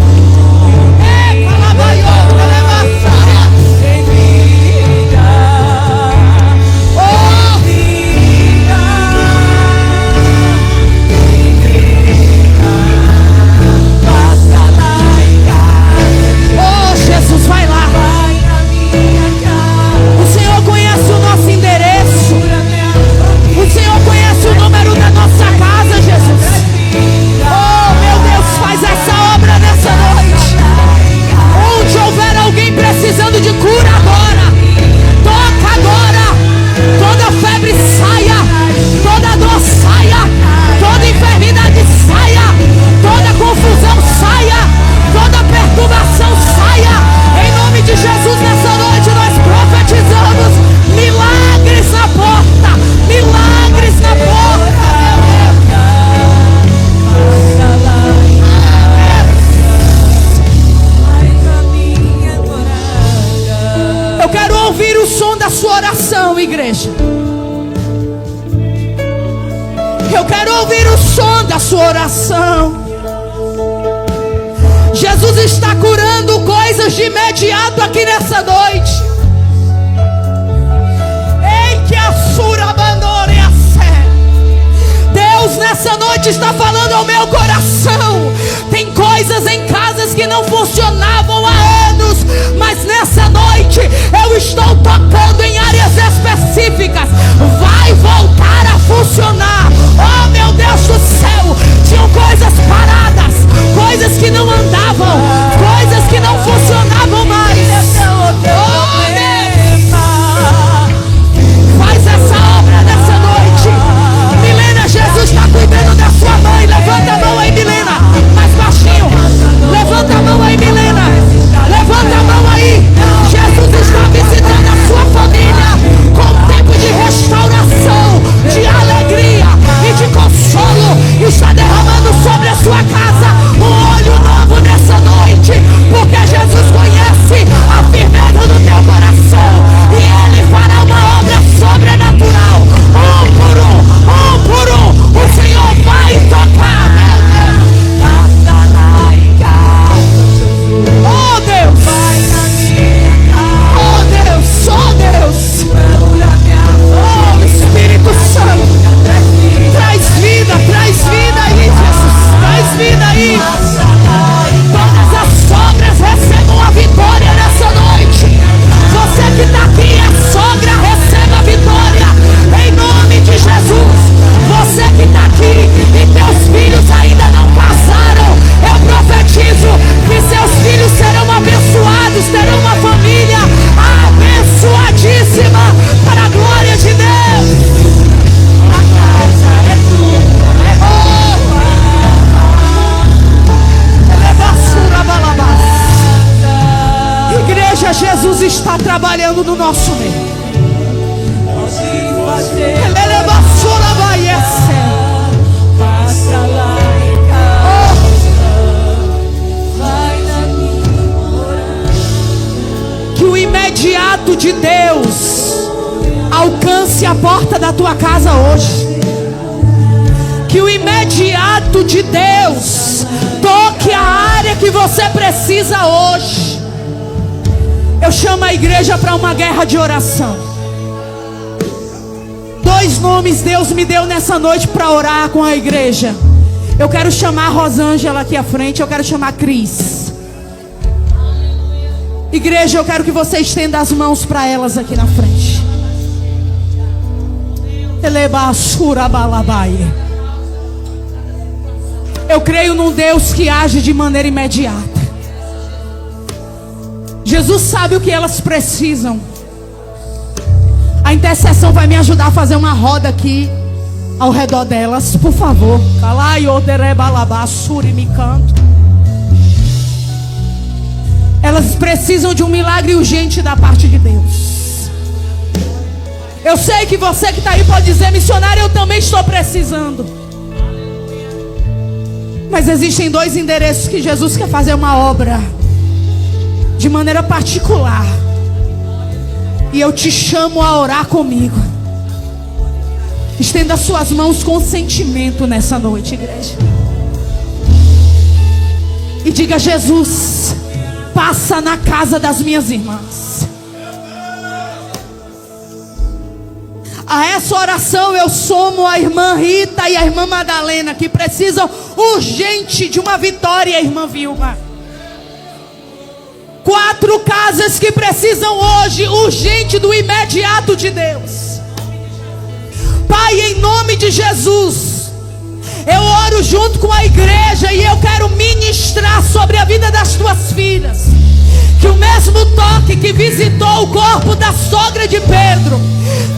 [SPEAKER 1] Jesus, vai lá. O Senhor conhece o nosso endereço. O Senhor conhece o número da nossa casa, Jesus. Oh, meu Deus, faz essa obra a sua oração, igreja. Eu quero ouvir o som da sua oração. Jesus está curando coisas de imediato aqui nessa noite. Ei, que a sura abandone a fé. Deus nessa noite está falando ao meu coração. Tem coisas em casas que não funcionavam há anos, mas nessa noite eu estou tocando em áreas específicas. Vai voltar a funcionar. Oh, meu Deus do céu, tinham coisas paradas, coisas que não andavam, coisas que não funcionavam mais. Oh, Deus, faz essa obra nessa noite. Milena, Jesus está cuidando da sua mãe. Levanta a mão aí, Milena, mais baixinho. Levanta a mão aí, Milena. Levanta a mão aí. Jesus está visitando a sua família com tempo de restauração, de alegria e de consolo. Está derramando sobre a sua casa um olho novo nessa noite, porque Jesus conhece a firmeza do teu coração e Ele fará uma obra sobrenatural. Um por um, o Senhor vai tocar. Passa lá em casa. Oh Deus, vai na minha casa. Oh Deus, oh Deus. Oh Espírito Santo, traz vida aí, Jesus, traz vida aí. Todas as sogras recebam a vitória nessa noite. Você que está aqui é sogra, receba a vitória em nome de Jesus. Você que está aqui e teus filhos ainda não casaram, eu profetizo que seus filhos serão abençoados, terão uma família abençoadíssima para a glória de Deus. A casa é tua. Igreja, Jesus está trabalhando no nosso meio.
[SPEAKER 2] Passa lá em casa. Vai na minha oração.
[SPEAKER 1] Que o imediato de Deus alcance a porta da tua casa hoje. Que o imediato de Deus toque a área que você precisa hoje. Eu chamo a igreja para uma guerra de oração. 2 nomes Deus me deu nessa noite para orar com a igreja. Eu quero chamar a Rosângela aqui à frente. Eu quero chamar a Cris. Igreja, eu quero que você estenda as mãos para elas aqui na frente. Eu creio num Deus que age de maneira imediata. Jesus sabe o que elas precisam. A intercessão vai me ajudar a fazer uma roda aqui ao redor delas, por favor. Elas precisam de um milagre urgente da parte de Deus. Eu sei que você que está aí pode dizer: missionário, eu também estou precisando. Mas existem 2 endereços que Jesus quer fazer uma obra de maneira particular. E eu te chamo a orar comigo. Estenda suas mãos com sentimento nessa noite, igreja. E diga: Jesus, passa na casa das minhas irmãs. A essa oração eu somo a irmã Rita e a irmã Madalena, que precisam urgente de uma vitória, a irmã Vilma. 4 casas que precisam hoje urgente do imediato de Deus. Pai, em nome de Jesus, eu oro junto com a igreja e eu quero ministrar sobre a vida das tuas filhas. Que o mesmo toque que visitou o corpo da sogra de Pedro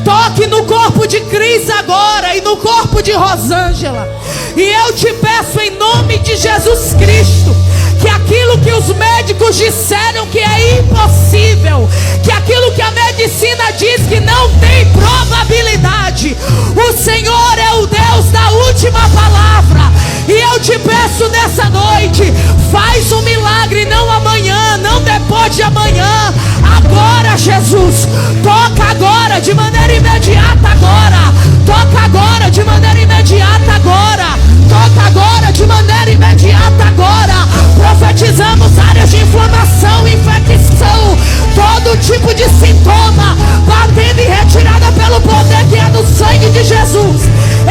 [SPEAKER 1] toque no corpo de Cris agora e no corpo de Rosângela. E eu te peço em nome de Jesus Cristo, que aquilo que os médicos disseram que é impossível, que aquilo que a medicina diz que não tem probabilidade, o Senhor é o Deus da última palavra. E eu te peço nessa noite, faz um milagre, não amanhã, não depois de amanhã, agora Jesus. Toca agora, de maneira imediata agora. Toca agora, de maneira imediata agora. Toca agora, de maneira imediata agora. Profetizamos áreas de inflamação, infecção, todo tipo de sintoma, batendo e retirada pelo poder que é no sangue de Jesus.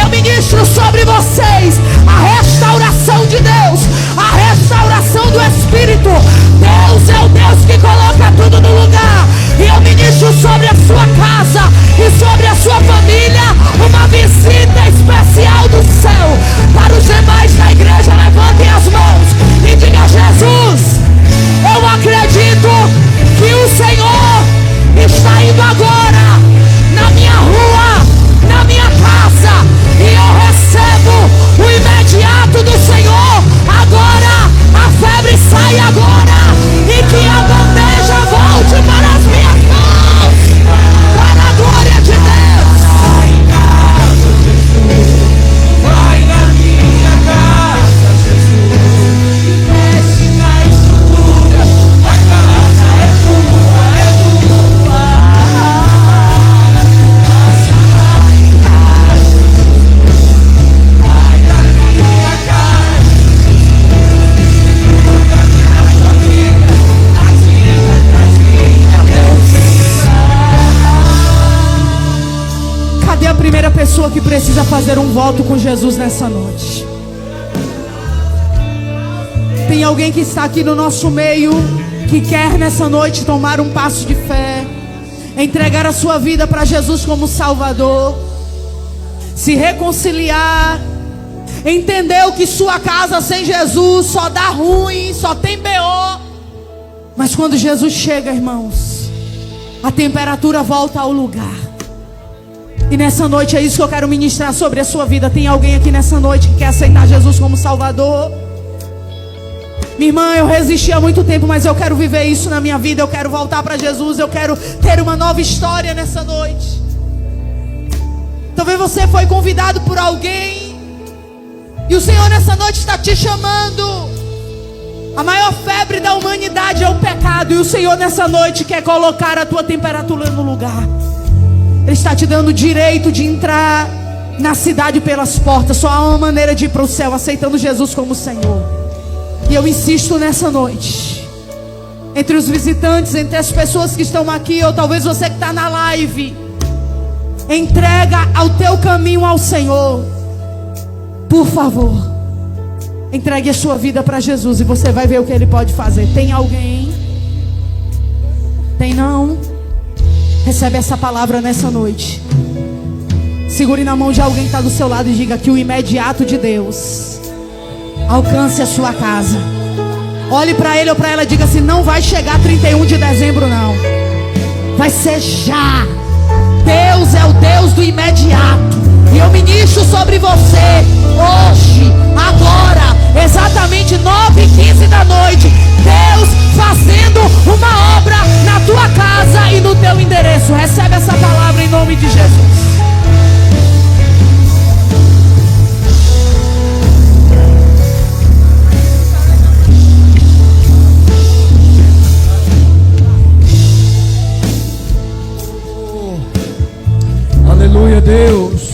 [SPEAKER 1] Eu ministro sobre vocês a restauração de Deus, a restauração do Espírito. Deus é o Deus que coloca tudo no lugar. E eu ministro sobre a sua casa e sobre a sua família uma visita especial do céu. Para os demais da igreja, levantem as mãos e digam: Jesus, eu acredito que o Senhor está indo agora na minha rua, na minha casa, e eu recebo o imediato do Senhor. Agora a febre sai agora, e que a bandeja volte para as minhas mãos, para a glória de Deus.
[SPEAKER 2] Vai na minha casa, Jesus. Mexe na estrutura. A casa é tua, é tua. Passa em casa. Vai na minha casa. Muda minha família. Ativa nas minhas mãos.
[SPEAKER 1] Cadê a primeira pessoa que precisa fazer um voto com Jesus nessa noite? Tem alguém que está aqui no nosso meio, que quer nessa noite tomar um passo de fé, entregar a sua vida para Jesus como Salvador, se reconciliar, entendeu que sua casa sem Jesus só dá ruim, só tem BO. Mas quando Jesus chega, irmãos, a temperatura volta ao lugar. E nessa noite é isso que eu quero ministrar sobre a sua vida. Tem alguém aqui nessa noite que quer aceitar Jesus como Salvador? Minha irmã, eu resisti há muito tempo, mas eu quero viver isso na minha vida. Eu quero voltar para Jesus. Eu quero ter uma nova história nessa noite. Talvez você foi convidado por alguém, e o Senhor nessa noite está te chamando. A maior febre da humanidade é o pecado, e o Senhor nessa noite quer colocar a tua temperatura no lugar. Ele está te dando o direito de entrar na cidade pelas portas. Só há uma maneira de ir para o céu: aceitando Jesus como Senhor. E eu insisto nessa noite, entre os visitantes, entre as pessoas que estão aqui, ou talvez você que está na live, entrega o teu caminho ao Senhor. Por favor, entregue a sua vida para Jesus, e você vai ver o que Ele pode fazer. Tem alguém? Tem não? Recebe essa palavra nessa noite. Segure na mão de alguém que está do seu lado e diga que o imediato de Deus alcance a sua casa. Olhe para ele ou para ela e diga assim: não vai chegar 31 de dezembro não, vai ser já. Deus é o Deus do imediato. E eu ministro sobre você hoje, agora, exatamente 9h15 da noite, Deus fazendo uma obra na tua casa e no teu endereço. Recebe essa palavra em nome de Jesus.
[SPEAKER 3] Aleluia, Deus.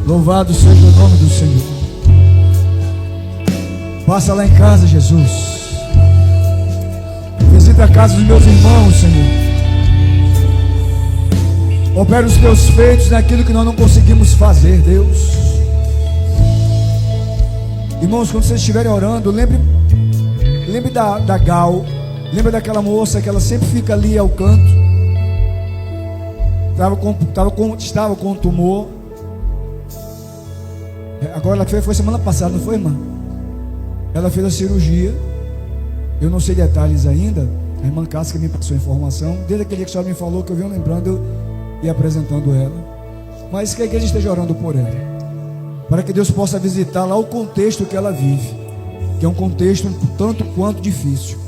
[SPEAKER 3] Louvado seja o nome do Senhor. Passa lá em casa, Jesus. Visita a casa dos meus irmãos, Senhor. Opera os teus feitos naquilo que nós não conseguimos fazer, Deus. Irmãos, quando vocês estiverem orando, lembre da Gal. Lembre daquela moça que ela sempre fica ali ao canto. Estava com um tumor. Agora ela foi semana passada, não foi, irmã? Ela fez a cirurgia. Eu não sei detalhes ainda. A irmã Cássia me passou a informação. Desde aquele dia que a senhora me falou, que eu venho lembrando e apresentando ela. Mas que a igreja esteja orando por ela, para que Deus possa visitar lá o contexto que ela vive, que é um contexto tanto quanto difícil.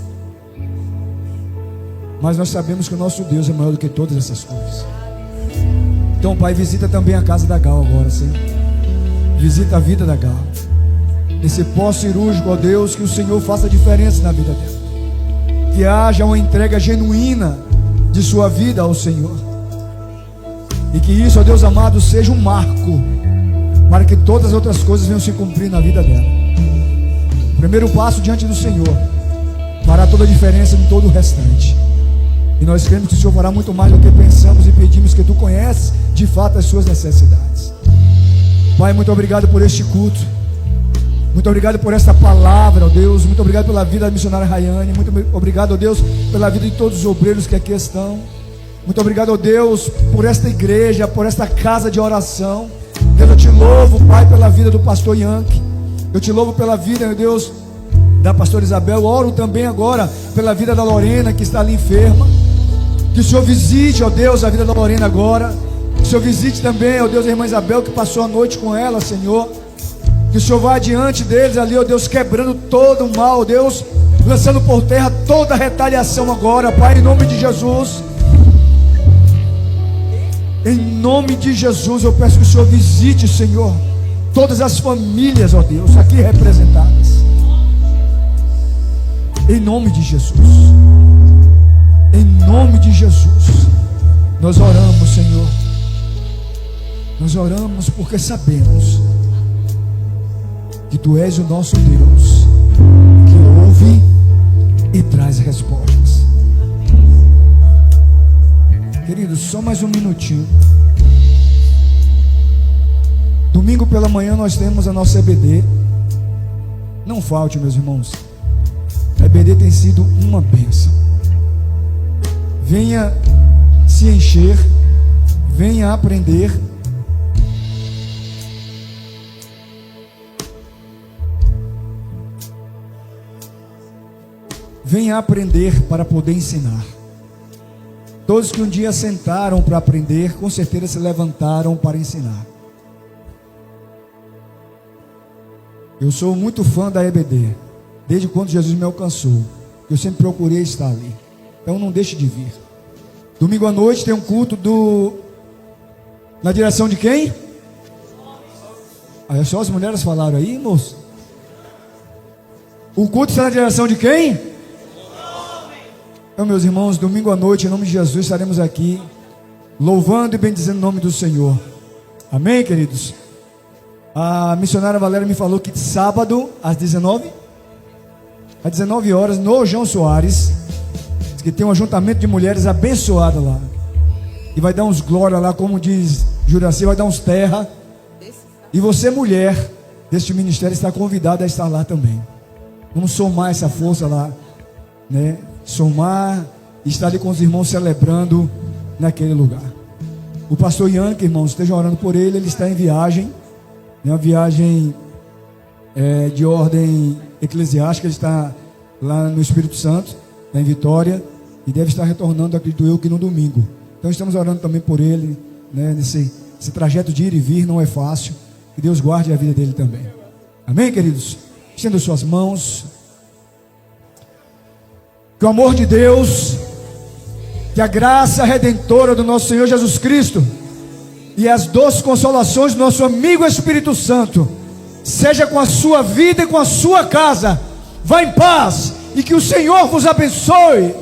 [SPEAKER 3] Mas nós sabemos que o nosso Deus é maior do que todas essas coisas. Então, Pai, visita também a casa da Gal agora, Senhor. Visita a vida da Gal. Nesse pós-cirúrgico, ó Deus, que o Senhor faça diferença na vida dela. que haja uma entrega genuína de sua vida ao Senhor. E que isso, ó Deus amado, seja um marco para que todas as outras coisas venham se cumprir na vida dela. O primeiro passo diante do Senhor fará toda a diferença em todo o restante. E nós cremos que o Senhor fará muito mais do que pensamos e pedimos, que Tu conheces de fato as suas necessidades. Pai, muito obrigado por este culto. Muito obrigado por esta palavra, ó Deus. Muito obrigado pela vida da missionária Rayane. Muito obrigado, ó Deus, pela vida de todos os obreiros que aqui estão. Muito obrigado, ó Deus, por esta igreja, por esta casa de oração. Deus, eu te louvo, Pai, pela vida do pastor Yankee. Eu te louvo pela vida, meu Deus, da pastora Isabel. Oro também agora pela vida da Lorena, que está ali enferma. Que o Senhor visite, ó Deus, a vida da Lorena agora. Que o Senhor visite também, ó Deus, a irmã Isabel, que passou a noite com ela, Senhor. Que o Senhor vá adiante deles ali, ó Deus, quebrando todo o mal, ó Deus, lançando por terra toda a retaliação agora, Pai, em nome de Jesus. Em nome de Jesus, eu peço que o Senhor visite, Senhor, todas as famílias, ó Deus, aqui representadas. Em nome de Jesus. Em nome de Jesus. Nós oramos, Senhor. Nós oramos porque sabemos que Tu és o nosso Deus, que ouve e traz respostas. Queridos, só mais um minutinho. Domingo pela manhã nós temos a nossa EBD. Não falte, meus irmãos. A EBD tem sido uma bênção. Venha se encher, venha aprender. Venha aprender para poder ensinar. Todos que um dia sentaram para aprender, com certeza se levantaram para ensinar. Eu sou muito fã da EBD, desde quando Jesus me alcançou. Eu sempre procurei estar ali. Então não deixe de vir. Domingo à noite tem um culto na direção de quem? Aí só as mulheres falaram aí, moço. O culto está na direção de quem? Então, meus irmãos, domingo à noite, em nome de Jesus, estaremos aqui louvando e bendizendo o nome do Senhor. Amém, queridos? A missionária Valéria me falou que sábado, às 19 horas, no João Soares, que tem um ajuntamento de mulheres abençoado lá. E vai dar uns glória lá, como diz Juraci, vai dar uns terra. E você, mulher deste ministério, está convidada a estar lá também. Vamos somar essa força lá, né? Somar e estar ali com os irmãos celebrando naquele lugar. O pastor Yankee, irmãos, esteja orando por ele. Ele está em viagem, uma viagem de ordem eclesiástica. Ele está lá no Espírito Santo, em Vitória, e deve estar retornando, acredito eu, que no domingo. Então estamos orando também por ele, né? Nesse trajeto de ir e vir não é fácil. Que Deus guarde a vida dele também. Amém, queridos? Estenda suas mãos. Que o amor de Deus, que a graça redentora do nosso Senhor Jesus Cristo e as doces consolações do nosso amigo Espírito Santo seja com a sua vida e com a sua casa. Vá em paz e que o Senhor vos abençoe.